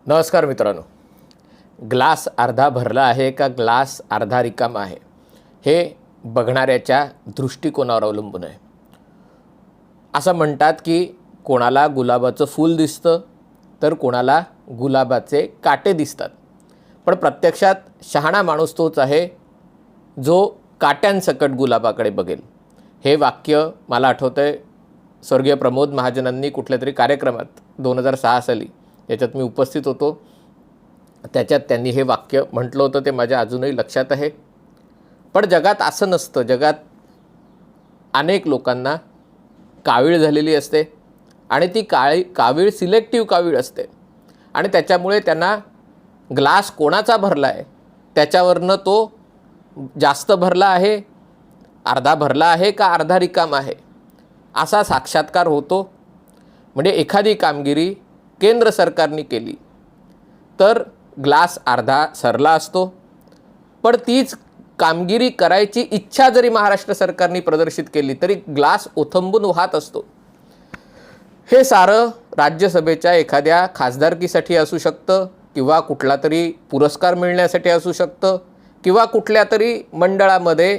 नमस्कार मित्रांनो, ग्लास अर्धा भरला आहे का ग्लास अर्धा रिकामा आहे हे बघणाऱ्याच्या दृष्टिकोनावर अवलंबून आहे. असं म्हणतात की कोणाला गुलाबाचं फूल दिसतं तर कोणाला गुलाबाचे काटे दिसतात, पण प्रत्यक्षात शहाणा माणूस तोच आहे जो काट्यांसकट गुलाबाकडे बघेल. हे वाक्य मला आठवतंय स्वर्गीय प्रमोद महाजनांनी कुठल्या तरी कार्यक्रमात 2006 साली, याच्यात मी उपस्थित होतो, त्याच्यात त्यांनी हे वाक्य म्हटलं होतं. ते माझ्या अजूनही लक्षात आहे. पण जगात असं नसतं. जगात अनेक लोकांना कावीळ झालेली असते आणि ती कावीळ सिलेक्टिव्ह कावीळ असते आणि त्याच्यामुळे त्यांना ग्लास कोणाचा भरला आहे त्याच्यावरनं तो जास्त भरला आहे, अर्धा भरला आहे का अर्धा रिकामा आहे असा साक्षात्कार होतो. म्हणजे एखादी कामगिरी केंद्र सरकारने केली तर ग्लास अर्धा सरला असतो, पण तीच कामगिरी करायची इच्छा जरी महाराष्ट्र सरकारने प्रदर्शित केली तरी ग्लास ओथंबून वाहत असतो. हे सारं राज्यसभेच्या एखाद्या खासदारकीसाठी असू शकतं किंवा कुठला तरी पुरस्कार मिळण्यासाठी असू शकतं किंवा कुठल्या तरी मंडळामध्ये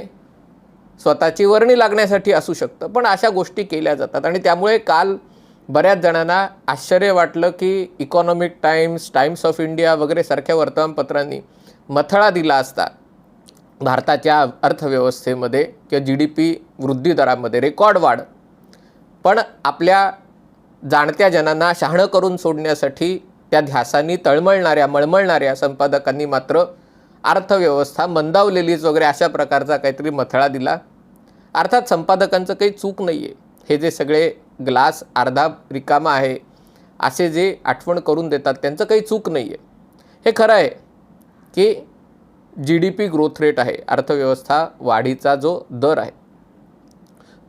स्वतःची वर्णी लागण्यासाठी असू शकतं. पण अशा गोष्टी केल्या जातात आणि त्यामुळे काल बऱ्याच जणांना आश्चर्य वाटलं की economic times, times of India वगैरे सारख्या वर्तमानपत्रांनी मथळा दिला असता भारताच्या अर्थव्यवस्थेमध्ये किंवा GDP वृद्धी दरामध्ये रेकॉर्ड वाढ. पण आपल्या जाणत्या जनांना शहाणं करून सोडण्यासाठी त्या ध्यासांनी मळमळणाऱ्या संपादकांनी मात्र अर्थव्यवस्था मंदावलेलीच वगैरे अशा प्रकारचा काहीतरी मथळा दिला. अर्थात संपादकांचं काही चूक नाही आहे. हे जे सगळे ग्लास अर्धा रिकामा आहे असे जे आठवण करून देतात त्यांचं काही चूक नाही आहे. हे खरं आहे की GDP ग्रोथ रेट आहे, अर्थव्यवस्था वाढीचा जो दर आहे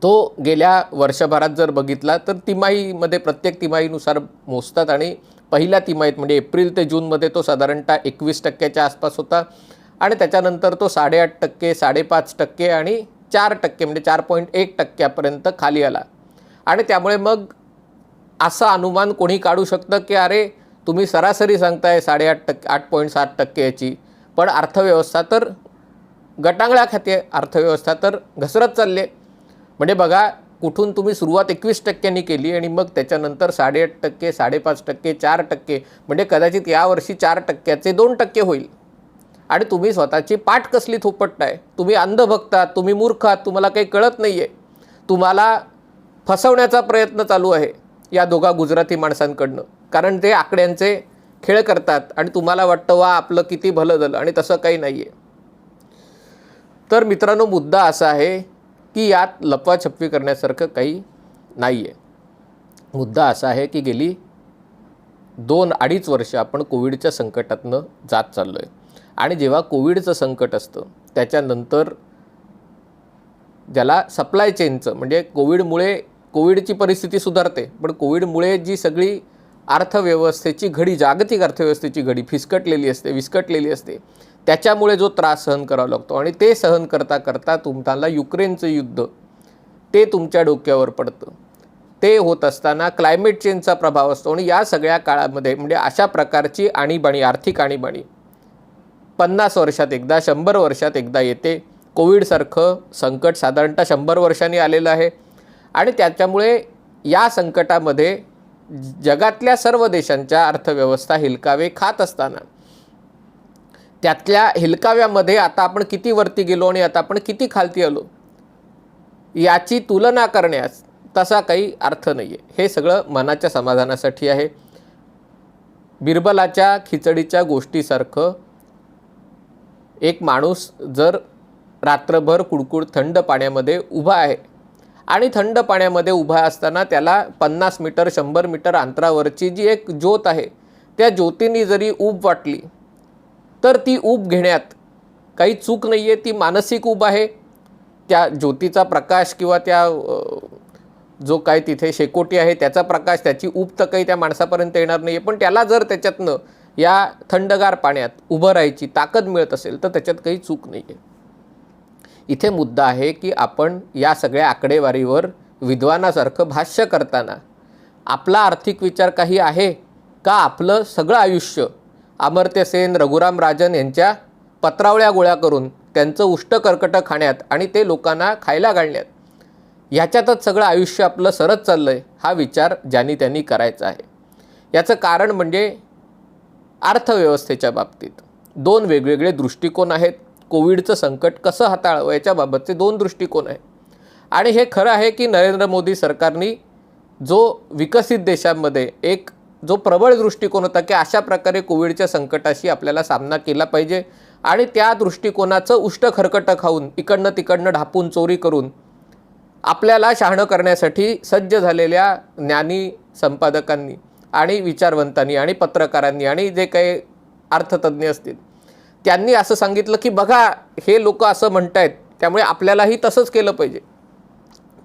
तो गेल्या वर्षभरात जर बघितला तर तिमाहीमध्ये प्रत्येक तिमाहीनुसार मोजतात आणि पहिल्या तिमाहीत म्हणजे एप्रिल ते जूनमध्ये तो साधारणतः 21% आसपास होता आणि त्याच्यानंतर तो 8.5%, 5.5% आणि 4% म्हणजे 4.1% खाली आला. आणि त्यामुळे मग असा अनुमान कोणी काढू शकतं की अरे तुम्ही सरासरी सांगताय 8.5%, 8.7% याची, पण अर्थव्यवस्था तर गटांगळ्या खाते, अर्थव्यवस्था तर घसरत चालली. म्हणजे बघा, कुठून तुम्ही सुरुवात 21% केली आणि मग त्याच्यानंतर 8.5%, 5.5%, 4% म्हणजे कदाचित यावर्षी 4%चे 2% होईल आणि तुम्ही स्वतःची पाठ कसली थोपटताय. तुम्ही अंधभक्त आहात, तुम्ही मूर्ख आहात, तुम्हाला काही कळत नाही आहे. तुम्हाला फसवण्याचा प्रयत्न चालू आहे या दोघा गुजराती माणसांकडनं, कारण ते आकड्यांचे खेळ करतात आणि तुम्हाला वाटतं वा आपलं किती भलं झालं, आणि तसं काही नाही आहे. तर मित्रांनो, मुद्दा असा आहे की यात लपवाछपवी करण्यासारखं काही नाही आहे. मुद्दा असा आहे की गेली 2-2.5 वर्ष आपण कोविडच्या संकटातनं जात चाललो आहे आणि जेव्हा कोविडचं संकट असतं त्याच्यानंतर ज्याला सप्लाय चेनचं म्हणजे कोविडची परिस्थिती सुधारते, पण कोविडमुळे जी सगळी अर्थव्यवस्थेची घडी, जागतिक अर्थव्यवस्थेची घडी विस्कटलेली असते त्याच्यामुळे जो त्रास सहन करावा लागतो आणि ते सहन करता करता तुम्हाला युक्रेनचं युद्ध ते तुमच्या डोक्यावर पडतं. ते होत असताना क्लायमेट चेंजचा प्रभाव असतो आणि या सगळ्या काळामध्ये म्हणजे अशा प्रकारची आणीबाणी, आर्थिक आणीबाणी 50 वर्षात एकदा, 100 वर्षात एकदा येते. कोविडसारखं संकट साधारणतः 100 वर्षांनी आलेलं आहे आणि त्याच्यामुळे या संकटामध्ये जगातल्या सर्व देशांच्या अर्थव्यवस्था हिलकावे खात असताना त्यातल्या हिलकाव्यामध्ये आता आपण किती वरती गेलो आणि आता आपण किती खालती आलो याची तुलना करण्यास तसा काही अर्थ नाही आहे. हे सगळं मनाच्या समाधानासाठी आहे. बिरबलाच्या खिचडीच्या गोष्टीसारखं एक माणूस जर रात्रभर कुडकुड थंड पाण्यामध्ये उभा आहे आणि थंड पाण्यामध्ये उभा असताना त्याला 50 मीटर 100 मीटर अंतरावरची जी एक ज्योत आहे त्या ज्योतीने जरी ऊब वाटली तर ती ऊब घेण्यात काही चूक नाही आहे. ती मानसिक ऊब आहे. त्या ज्योतीचा प्रकाश किंवा त्या जो काय तिथे शेकोटी आहे त्याचा प्रकाश, त्याची ऊब तर काही त्या माणसापर्यंत येणार नाही आहे, पण त्याला जर त्याच्यातनं या थंडगार पाण्यात उभं राहायची ताकद मिळत असेल तर त्याच्यात काही चूक नाही आहे. इथे मुद्दा आहे की आपण या सगळ्या आकडेवारीवर विद्वानासारखं भाष्य करताना आपला आर्थिक विचार काही आहे का आपलं सगळं आयुष्य अमर्त्य सेन, रघुराम राजन यांच्या पत्रावळ्या गोळा करून त्यांचं उष्ट कर्कट खाण्यात आणि ते लोकांना खायला घालण्यात, ह्याच्यातच सगळं आयुष्य आपलं सरत चाललं आहे, हा विचार ज्यांनी त्यांनी करायचा आहे. याचं कारण म्हणजे अर्थव्यवस्थेच्या बाबतीत दोन वेगवेगळे दृष्टिकोन आहेत. कोविडचं संकट कसं हाताळावं याच्याबाबतचे दोन दृष्टिकोन आहेत. आणि हे खरं आहे की नरेंद्र मोदी सरकारने जो विकसित देशांमध्ये एक जो प्रबळ दृष्टिकोन होता की अशा प्रकारे कोविडच्या संकटाशी आपल्याला सामना केला पाहिजे आणि त्या दृष्टिकोनाचं उष्ट खरकटं खाऊन इकडनं तिकडनं ढापून चोरी करून आपल्याला शहाणं करण्यासाठी सज्ज झालेल्या ज्ञानी संपादकांनी आणि विचारवंतांनी आणि पत्रकारांनी आणि जे काही अर्थतज्ञ असतील त्यांनी असं सांगितलं की बघा हे लोक असं म्हणतायत त्यामुळे आपल्यालाही तसंच केलं पाहिजे.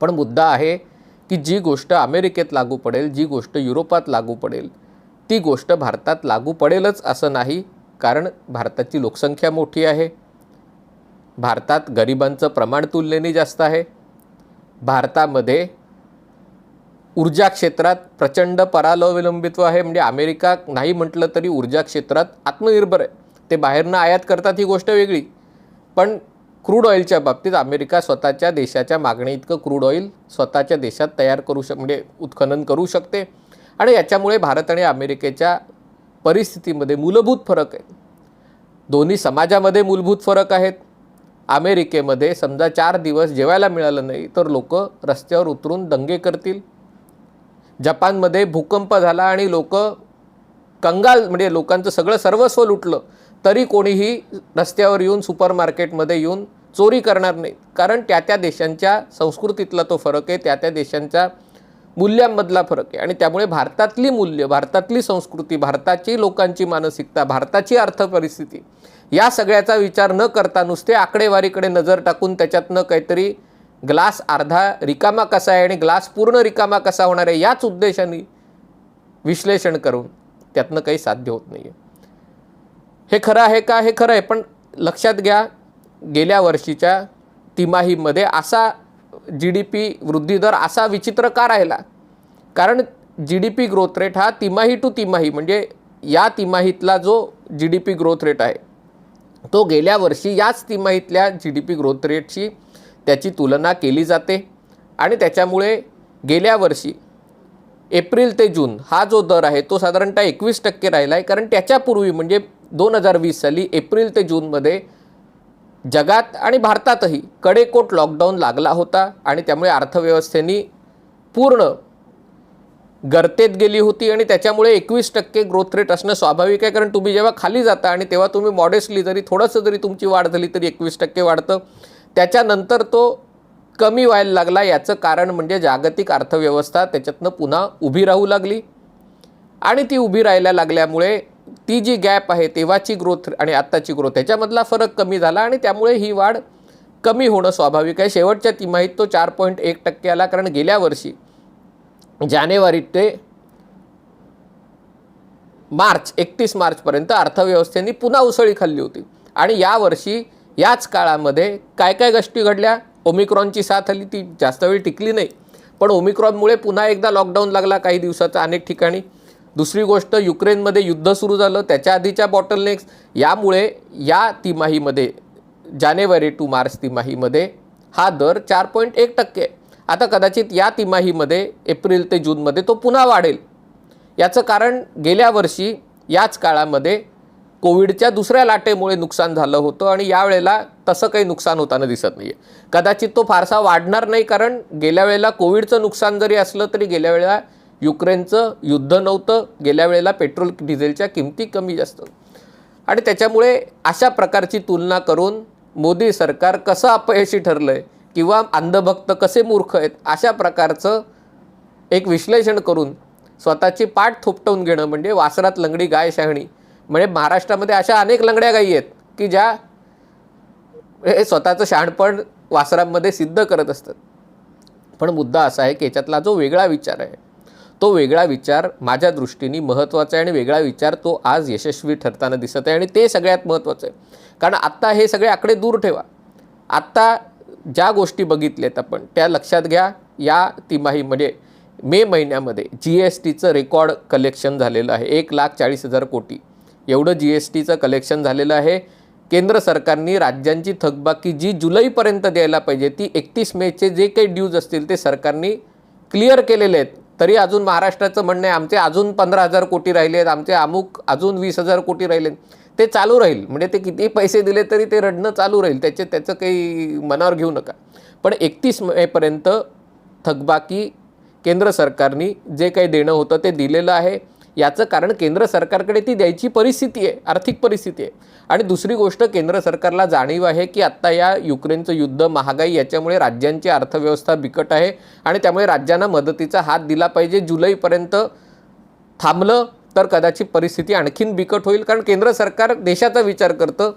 पण मुद्दा आहे की जी गोष्ट अमेरिकेत लागू पडेल, जी गोष्ट युरोपात लागू पडेल, ती गोष्ट भारतात लागू पडेलच असं नाही. कारण भारताची लोकसंख्या मोठी आहे, भारतात गरिबांचं प्रमाण तुलनेने जास्त आहे, भारतामध्ये ऊर्जा क्षेत्रात प्रचंड परावलंबित्व आहे. म्हणजे अमेरिका नाही म्हटलं तरी ऊर्जा क्षेत्रात आत्मनिर्भर आहे. ते बाहेरनं आयात करतात ही गोष्ट वेगळी, पण क्रूड ऑइलच्या बाबतीत अमेरिका स्वतःच्या देशाच्या मागणी इतकं क्रूड ऑइल स्वतःच्या देशात तयार करू म्हणजे उत्खनन करू शकते. आणि याच्यामुळे भारत आणि अमेरिकेच्या परिस्थितीमध्ये मूलभूत फरक आहे. दोन्ही समाजामध्ये मूलभूत फरक आहेत. अमेरिकेमध्ये समजा 4 दिवस जेवायला मिळालं नाही तर लोक रस्त्यावर उतरून दंगे करतील. जपानमध्ये भूकंप झाला आणि लोक कंगाल म्हणजे लोकांचं सगळं सर्वस्व लुटलं तरी कोणीही रस्त्यावर येऊन सुपरमार्केटमध्ये येऊन चोरी करणार नाही. कारण त्या त्या देशांच्या संस्कृतीतला तो फरक आहे, त्या त्या देशांच्या मूल्यांमधला फरक आहे. आणि त्यामुळे भारतातली मूल्य, भारतातली संस्कृती, भारताची लोकांची मानसिकता, भारताची अर्थपरिस्थिती या सगळ्याचा विचार न करता नुसते आकडेवारीकडे नजर टाकून त्याच्यातनं काहीतरी ग्लास अर्धा रिकामा कसा आहे आणि ग्लास पूर्ण रिकामा कसा होणार आहे याच उद्देशाने विश्लेषण करून त्यातनं काही साध्य होत नाही आहे. हे खरं आहे का? हे खरं आहे, पण लक्षात घ्या गेल्या वर्षीच्या तिमाहीमध्ये असा GDP वृद्धी दर असा विचित्र का राहिला? कारण GDP ग्रोथ रेट हा तिमाही टू तिमाही म्हणजे या तिमाहीतला जो GDP ग्रोथ रेट आहे तो गेल्या वर्षी याच तिमाहीतल्या GDP ग्रोथ रेटशी त्याची तुलना केली जाते. आणि त्याच्यामुळे गेल्या वर्षी एप्रिल ते जून हा जो दर आहे तो साधारणतः 21% राहिला आहे. कारण त्याच्यापूर्वी म्हणजे 2020 साली एप्रिल ते जूनमध्ये जगात आणि भारतातही कडेकोट लॉकडाऊन लागला होता आणि त्यामुळे अर्थव्यवस्थेनी पूर्ण गर्तेत गेली होती. आणि त्याच्यामुळे 21% ग्रोथ रेट असणं स्वाभाविक आहे. कारण तुम्ही जेव्हा खाली जाता आणि तेव्हा तुम्ही मॉडेस्टली जरी थोडंसं जरी तुमची वाढ झाली तरी 21% वाढतं. त्याच्यानंतर तो कमी व्हायला लागला. याचं कारण म्हणजे जागतिक अर्थव्यवस्था त्याच्यातनं पुन्हा उभी राहू लागली आणि ती उभी राहायला लागल्यामुळे ती जी गॅप आहे तेव्हाची ग्रोथ आणि आत्ताची ग्रोथ त्याच्यामधला फरक कमी झाला आणि त्यामुळे ही वाढ कमी होणं स्वाभाविक आहे. शेवटच्या तिमाहीत तो 4.1% आला. कारण गेल्या वर्षी जानेवारी ते मार्च 31 मार्चपर्यंत अर्थव्यवस्थेने पुन्हा उसळी खाल्ली होती. आणि यावर्षी याच काळामध्ये काय काय गोष्टी घडल्या? ओमिक्रॉनची साथ आली, ती जास्त वेळ टिकली नाही, पण ओमिक्रॉनमुळे पुन्हा एकदा लॉकडाऊन लागला काही दिवसाचा अनेक ठिकाणी. दुसरी गोष्ट युक्रेनमध्ये युद्ध सुरू झालं, त्याच्या आधीच्या बॉटलनेक्स, यामुळे या तिमाहीमध्ये जानेवारी टू मार्च तिमाहीमध्ये हा दर 4.1% आहे. आता कदाचित या तिमाहीमध्ये एप्रिल ते जूनमध्ये तो पुन्हा वाढेल. याचं कारण गेल्या वर्षी याच काळामध्ये कोविडच्या दुसऱ्या लाटेमुळे नुकसान झालं होतं आणि यावेळेला तसं काही नुकसान होताना दिसत नाही आहे. कदाचित तो फारसा वाढणार नाही, कारण गेल्या वेळेला कोविडचं नुकसान जरी असलं तरी गेल्या वेळेला युक्रेनचं युद्ध नव्हतं, गेल्या वेळेला पेट्रोल डिझेलच्या किमती कमी जास्त. आणि त्याच्यामुळे अशा प्रकारची तुलना करून मोदी सरकार कसं अपयशी ठरलं आहे किंवा अंधभक्त कसे मूर्ख आहेत अशा प्रकारचं एक विश्लेषण करून स्वतःची पाठ थोपटवून घेणं म्हणजे वासरात लंगडी गाय शहाणी. म्हणजे महाराष्ट्रामध्ये अशा अनेक लंगड्या गायी आहेत की ज्या हे स्वतःचं शहाणपण वासरांमध्ये सिद्ध करत असतात. पण मुद्दा असा आहे की याच्यातला जो वेगळा विचार आहे तो वेगळा विचार माझ्या दृष्टीने महत्त्वाचा आहे आणि वेगळा विचार तो आज यशस्वी ठरताना दिसत आहे. आणि ते सगळ्यात महत्त्वाचं आहे. कारण आत्ता हे सगळे आकडे दूर ठेवा, आत्ता ज्या गोष्टी बघितल्यात आपण त्या लक्षात घ्या. या तिमाही म्हणजे मे महिन्यामध्ये GSTचं रेकॉर्ड कलेक्शन झालेलं आहे. 1,40,000 कोटी एवढं GSTचं कलेक्शन झालेलं आहे. केंद्र सरकारने राज्यांची थकबाकी जी जुलैपर्यंत द्यायला पाहिजे ती 31 मेचे जे काही ड्यूज असतील ते सरकारने क्लिअर केलेले आहेत. तरी अजून महाराष्ट्राचं म्हणणं आहे आमचे अजून 15,000 कोटी राहिले आहेत, आमचे अमुक अजून 20,000 कोटी राहिले. ते चालू राहील, म्हणजे ते किती पैसे दिले तरी ते रडणं चालू राहील, त्याचं काही मनावर घेऊ नका. पण 31 मेपर्यंत थकबाकी केंद्र सरकारने जे काही देणं होतं ते दिलेलं आहे. याचं कारण केंद्र सरकारकडे ती द्यायची परिस्थिती आहे, आर्थिक परिस्थिती आहे. आणि दुसरी गोष्ट, केंद्र सरकारला जाणीव आहे की आत्ता या युक्रेनचं युद्ध, महागाई याच्यामुळे राज्यांची अर्थव्यवस्था बिकट आहे आणि त्यामुळे राज्यांना मदतीचा हात दिला पाहिजे. जुलैपर्यंत थांबलं तर कदाचित परिस्थिती आणखीन बिकट होईल, कारण केंद्र सरकार देशाचा विचार करतं.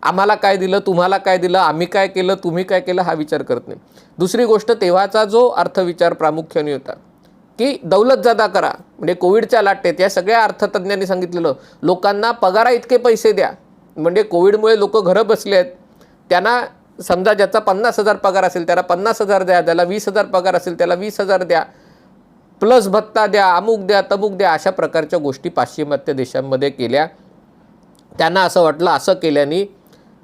आम्हाला काय दिलं, तुम्हाला काय दिलं, आम्ही काय केलं, तुम्ही काय केलं हा विचार करत नाही. दुसरी गोष्ट, तेव्हाचा जो अर्थविचार प्रामुख्याने होता की दौलतजादा करा, म्हणजे कोविडच्या लाटेत या सगळ्या अर्थतज्ञांनी सांगितलेलं लोकांना पगारा इतके पैसे द्या, म्हणजे कोविडमुळे लोक घरं बसले आहेत, त्यांना समजा ज्याचा 50,000 पगार असेल त्याला 50,000 द्या, ज्याला 20,000 पगार असेल त्याला 20,000 द्या, प्लस भत्ता द्या, अमुक द्या, तमुक द्या. अशा प्रकारच्या गोष्टी पाश्चिमात्य देशांमध्ये केल्या. त्यांना असं वाटलं असं केल्याने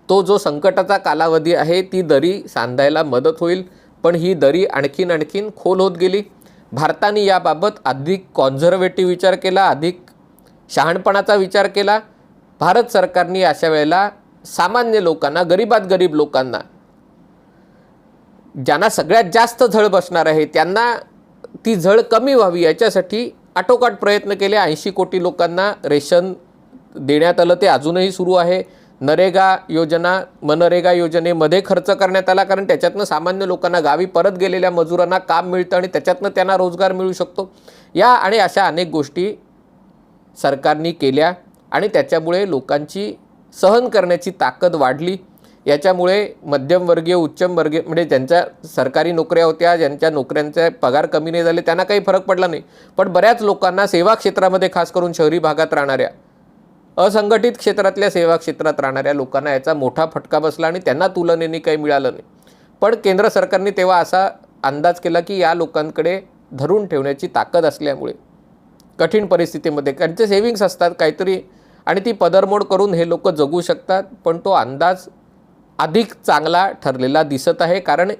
तो जो संकटाचा कालावधी आहे ती दरी सांधायला मदत होईल. पण ही दरी आणखीन खोल होत गेली. भारताने याबाबत अधिक कॉन्झर्वेटिव्ह विचार केला, अधिक शहाणपणाचा विचार केला. भारत सरकारने अशा वेळेला सामान्य लोकांना, गरीबात गरीब लोकांना, ज्यांना सगळ्यात जास्त झळ बसणार आहे त्यांना ती झळ कमी व्हावी याच्यासाठी आटोकाट प्रयत्न केले. 80 कोटी लोकांना रेशन देण्यात आलं, ते अजूनही सुरू आहे. नरेगा योजना, मनरेगा योजनेमध्ये खर्च करण्यात आला, कारण त्याच्यातनं सामान्य लोकांना, गावी परत गेलेल्या मजुरांना काम मिळतं आणि त्याच्यातनं त्यांना रोजगार मिळू शकतो. या आणि अशा अनेक गोष्टी सरकारने केल्या आणि त्याच्यामुळे लोकांची सहन करण्याची ताकद वाढली. याच्यामुळे मध्यमवर्गीय, उच्चमवर्गीय, म्हणजे ज्यांच्या सरकारी नोकऱ्या होत्या, ज्यांच्या नोकऱ्यांचे पगार कमी नाही झाले त्यांना काही फरक पडला नाही. पण बऱ्याच लोकांना, सेवा क्षेत्रामध्ये खास करून शहरी भागात राहणाऱ्या, असंघटित क्षेत्रातल्या सेवा क्षेत्रात राहणाऱ्या लोकांना याचा मोठा फटका बसला आणि त्यांना तुलनेने काही मिळालं नाही. पण केंद्र सरकारने तेव्हा असा अंदाज केला की या लोकांकडे धरून ठेवण्याची ताकद असल्यामुळे कठीण परिस्थितीमध्ये त्यांचे सेव्हिंग्स असतात काहीतरी आणि ती पदरमोड करून हे लोक जगू शकतात. पण तो अंदाज अधिक चांगला ठरलेला दिसत आहे, कारण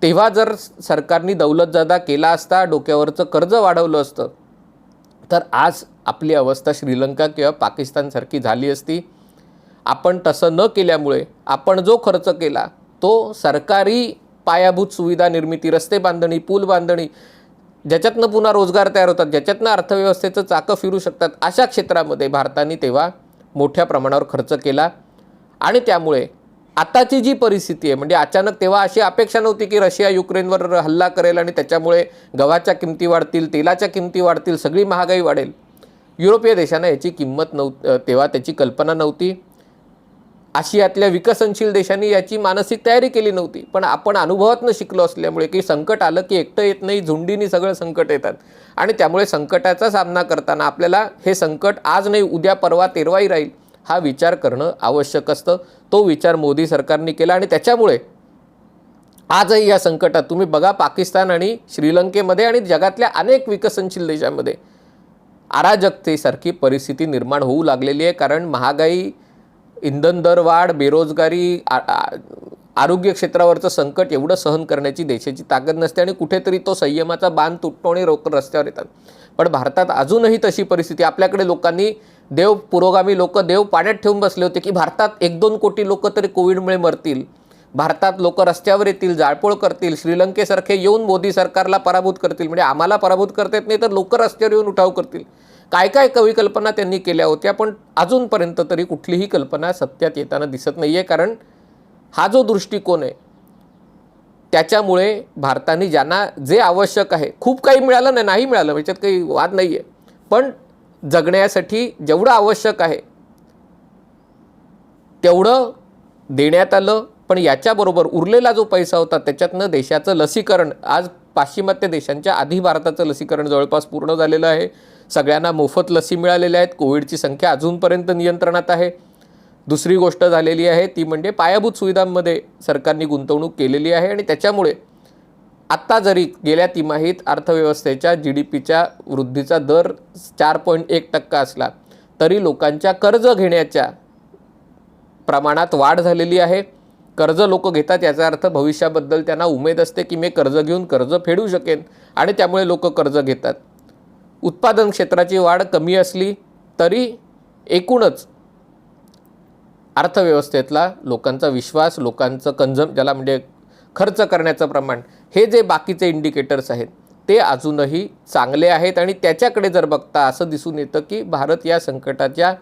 तेव्हा जर सरकारने दौलतजादा केला असता, डोक्यावरचं कर्ज वाढवलं असतं, तर आज आपली अवस्था श्रीलंका किंवा पाकिस्तानसारखी झाली असती. आपण तसं न केल्यामुळे आपण जो खर्च केला तो सरकारी पायाभूत सुविधा निर्मिती, रस्ते बांधणी, पूल बांधणी, ज्याच्यातनं पुन्हा रोजगार तयार होतात, ज्याच्यातनं अर्थव्यवस्थेचं चाकं फिरू शकतात, अशा क्षेत्रामध्ये भारताने तेव्हा मोठ्या प्रमाणावर खर्च केला. आणि त्यामुळे आताची जी परिस्थिती आहे, म्हणजे अचानक तेव्हा अशी अपेक्षा नव्हती की रशिया युक्रेनवर हल्ला करेल आणि त्याच्यामुळे गव्हाच्या किमती वाढतील, तेलाच्या किमती वाढतील, सगळी महागाई वाढेल. युरोपीय देशांना याची किंमत तेव्हा त्याची कल्पना नव्हती. आशियातल्या विकसनशील देशांनी याची मानसिक तयारी केली नव्हती. पण आपण अनुभवातनं शिकलो असल्यामुळे की संकट आलं की एकटं येत नाही, झुंडीने सगळं संकट येतात. आणि त्यामुळे संकटाचा सामना करताना आपल्याला हे संकट आज नाही, उद्या, परवा, तेरवाही राहील हा विचार करणं आवश्यक असतं. तो विचार मोदी सरकारने केला आणि त्याच्यामुळे आजही या संकटात तुम्ही बघा, पाकिस्तान आणि श्रीलंकेमध्ये आणि जगातल्या अनेक विकसनशील देशांमध्ये अराजकतेसारखी परिस्थिती निर्माण होऊ लागलेली आहे. कारण महागाई, इंधन दर वाढ, बेरोजगारी, आरोग्य क्षेत्रावरचं संकट एवढं सहन करण्याची देशाची ताकद नसते आणि कुठेतरी तो संयमाचा बांध तुटतो आणि लोक रस्त्यावर येतात. पण भारतात अजूनही तशी परिस्थिती, आपल्याकडे लोकांनी, देव पुरोगामी लोक देव पाण्यात ठेवून बसले होते की भारतात 1-2 कोटी लोक तरी कोविडमुळे मरतील, भारतात लोक रस्त्यावर येतील, जाळपोळ करतील, श्रीलंकेसारखे येऊन मोदी सरकारला पराभूत करतील, म्हणजे आम्हाला पराभूत करता येत नाही तर लोक रस्त्यावर येऊन उठाव करतील. काय काय कल्पना त्यांनी केल्या होत्या, पण अजूनपर्यंत तरी कुठलीही कल्पना सत्यात येताना दिसत नाही आहे. कारण हा जो दृष्टिकोन आहे त्याच्यामुळे भारताने ज्यांना जे आवश्यक आहे, खूप काही मिळालं नाही मिळालं, याच्यात काही वाद नाही आहे, पण जगण्यासाठी जेवढं आवश्यक आहे तेवढं देण्यात आलं. पण याच्याबरोबर उरलेला जो पैसा होता त्याच्यातनं देशाचं लसीकरण, आज पाश्चिमात्य देशांच्या आधी भारताचं लसीकरण जवळपास पूर्ण झालेलं आहे. सगळ्यांना मोफत लसी मिळालेल्या आहेत. कोविडची संख्या अजूनपर्यंत नियंत्रणात आहे. दुसरी गोष्ट झालेली आहे ती म्हणजे पायाभूत सुविधांमध्ये सरकारने गुंतवणूक केलेली आहे आणि त्याच्यामुळे आत्ता जरी गेल्या तिमाहीत अर्थव्यवस्थेच्या GDPच्या वृद्धीचा दर 4.1% असला तरी लोकांच्या कर्ज घेण्याच्या प्रमाणात वाढ झालेली आहे. कर्ज लोक घेतात याचा अर्थ भविष्याबद्दल त्यांना उमेद असते की मी कर्ज घेऊन कर्ज फेडू शकेन आणि त्यामुळे लोक कर्ज घेतात. उत्पादन क्षेत्राची वाढ कमी असली तरी एकूणच अर्थव्यवस्थेतला लोकांचा विश्वास, लोकांचं ज्याला म्हणजे खर्च करण्याचं प्रमाण, हे जे बाकीचे इंडिकेटर्स आहेत ते अजूनही चांगले आहेत. आणि त्याच्याकडे जर बघता असं दिसून येतं की भारत या संकटाच्या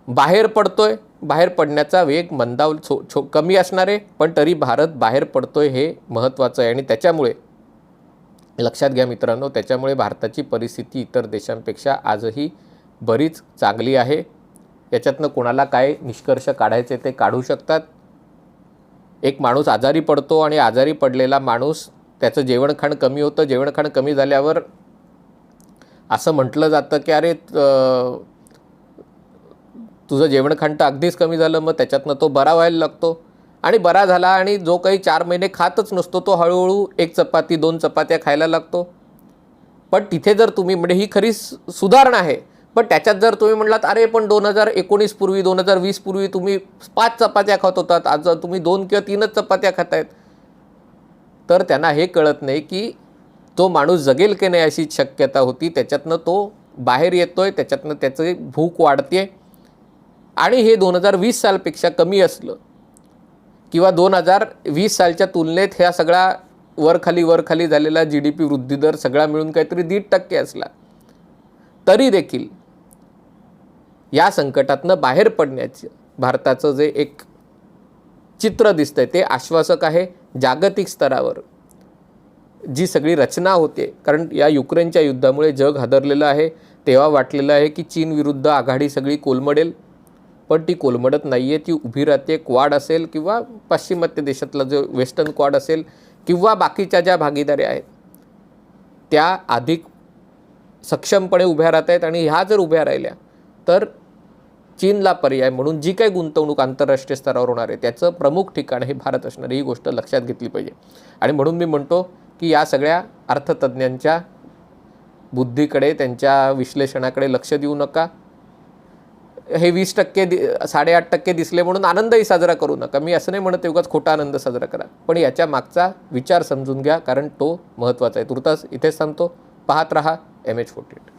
बाहेर पडतोय. बाहेर पडण्याचा वेग कमी असणार आहे, पण तरी भारत बाहेर पडतोय हे महत्त्वाचं आहे. आणि त्याच्यामुळे लक्षात घ्या मित्रांनो, त्याच्यामुळे भारताची परिस्थिती इतर देशांपेक्षा आजही बरीच चांगली आहे. याच्यातनं कोणाला काय निष्कर्ष काढायचे ते काढू शकतात. एक माणूस आजारी पडतो आणि आजारी पडलेला माणूस त्याचं जेवणखाण कमी होतं. जेवणखाण कमी झाल्यावर असं म्हटलं जातं की अरे तुझं जेवणखाण तर अगदीच कमी झालं, मग त्याच्यातनं तो बरा व्हायला लागतो. आणि बरा झाला आणि जो काही 4 महिने खातच नसतो तो हळूहळू 1 चपाती 2 चपात्या खायला लागतो. पण तिथे जर तुम्ही म्हणजे ही खरी सुधारणा आहे, पण त्याच्यात जर तुम्ही म्हटलात अरे पण 2019 पूर्वी 2020 पूर्वी तुम्ही 5 चपात्या खात होतात, आज तुम्ही 2 किंवा 3च चपात्या खातायत, तर त्यांना हे कळत नाही की तो माणूस जगेल की नाही अशी शक्यता होती. त्याच्यातनं तो बाहेर येतोय, त्याच्यातनं त्याची भूक वाढते. आणि हे 2020 सालपेक्षा कमी असलं किंवा 2020 सालच्या तुलनेत ह्या सगळा वरखाली झालेला GDP वृद्धी दर सगळा मिळून काहीतरी 1.5% असला तरी देखील या संकटातनं बाहेर पडण्याचं भारताचं जे एक चित्र दिसतंय ते आश्वासक आहे. जागतिक स्तरावर जी सगळी रचना होते, कारण या युक्रेनच्या युद्धामुळे जग हादरलेलं आहे. तेव्हा वाटलेलं आहे की चीन विरुद्ध आघाडी सगळी कोलमडेल, पण ती कोलमडत नाही आहे. ती उभी राहते. क्वाड असेल किंवा पाश्चिमात्य देशातला जो वेस्टर्न क्वाड असेल किंवा बाकीच्या ज्या भागीदारी आहेत त्या अधिक सक्षमपणे उभ्या राहत आहेत. आणि ह्या जर उभ्या राहिल्या तर चीनला पर्याय म्हणून जी काही गुंतवणूक आंतरराष्ट्रीय स्तरावर होणार आहे त्याचं प्रमुख ठिकाण हे भारत असणार, ही गोष्ट लक्षात घेतली पाहिजे. आणि म्हणून मी म्हणतो की या सगळ्या अर्थतज्ञांच्या बुद्धीकडे, त्यांच्या विश्लेषणाकडे लक्ष देऊ नका. हे 20% 8.5% दिसले म्हणून आनंदही साजरा करू नका. मी असं नाही म्हणत उगाच खोटा आनंद साजरा करा, पण याच्या मागचा विचार समजून घ्या, कारण तो महत्त्वाचा आहे. तुर्तास इथेच थांबतो. पाहत रहा MH48.